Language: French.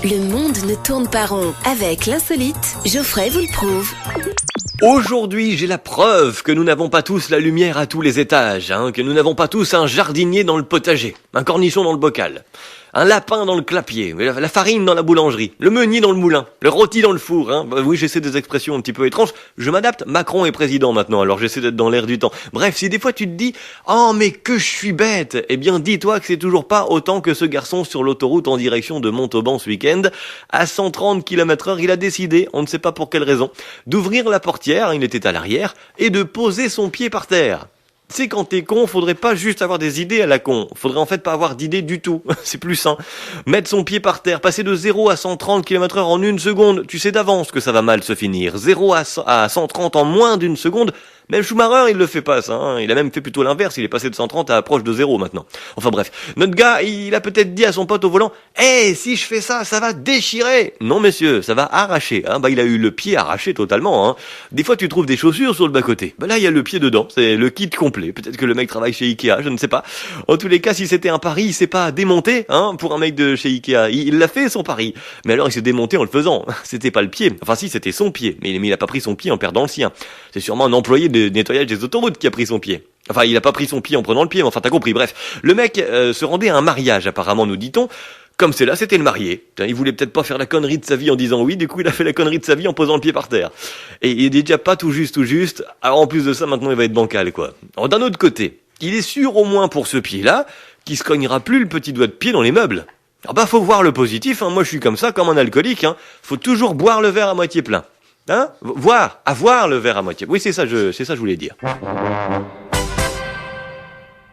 Le monde ne tourne pas rond. Avec l'insolite, Geoffrey vous le prouve. Aujourd'hui, j'ai la preuve que nous n'avons pas tous la lumière à tous les étages, que nous n'avons pas tous un jardinier dans le potager, un cornichon dans le bocal, un lapin dans le clapier, la farine dans la boulangerie, le meunier dans le moulin, le rôti dans le four. Oui, j'essaie des expressions un petit peu étranges. Je m'adapte. Macron est président maintenant, alors j'essaie d'être dans l'air du temps. Bref, si des fois tu te dis « Oh, mais que je suis bête !» Eh bien, dis-toi que c'est toujours pas autant que ce garçon sur l'autoroute en direction de Montauban ce week-end. À 130 km/h, il a décidé, on ne sait pas pour quelle raison, d'ouvrir la portière, il était à l'arrière, et de poser son pied par terre. Tu sais, quand t'es con, faudrait pas juste avoir des idées à la con. Faudrait en fait pas avoir d'idées du tout. C'est plus sain. Mettre son pied par terre, passer de 0 à 130 km/h en une seconde, tu sais d'avance que ça va mal se finir. 0 à 130 en moins d'une seconde, même Schumacher, il le fait pas, ça. Il a même fait plutôt l'inverse, il est passé de 130 à approche de 0 maintenant. Enfin bref, notre gars, il a peut-être dit à son pote au volant, « Hey, si je fais ça, ça va déchirer !» Non messieurs, ça va arracher. Il a eu le pied arraché totalement. Des fois, tu trouves des chaussures sur le bas-côté. Là, il y a le pied dedans, c'est le kit complet. Peut-être que le mec travaille chez Ikea, je ne sais pas. En tous les cas, si c'était un pari, il s'est pas démonté, pour un mec de chez Ikea. Il l'a fait, son pari. Mais alors, il s'est démonté en le faisant. C'était pas le pied. Enfin si, c'était son pied. Mais il a pas pris son pied en perdant le sien. C'est sûrement un employé de nettoyage des autoroutes qui a pris son pied. Enfin, il a pas pris son pied en prenant le pied, mais enfin, t'as compris. Bref, le mec se rendait à un mariage, apparemment, nous dit-on. Comme c'est là, c'était le marié. Il voulait peut-être pas faire la connerie de sa vie en disant oui, du coup, il a fait la connerie de sa vie en posant le pied par terre. Et il est déjà pas tout juste. Alors, en plus de ça, maintenant, il va être bancal, quoi. Alors, d'un autre côté, il est sûr, au moins pour ce pied-là, qu'il se cognera plus le petit doigt de pied dans les meubles. Alors, faut voir le positif, Moi, je suis comme ça, comme un alcoolique, Faut toujours boire le verre à moitié plein. Avoir le verre à moitié. Oui, c'est ça, je voulais dire.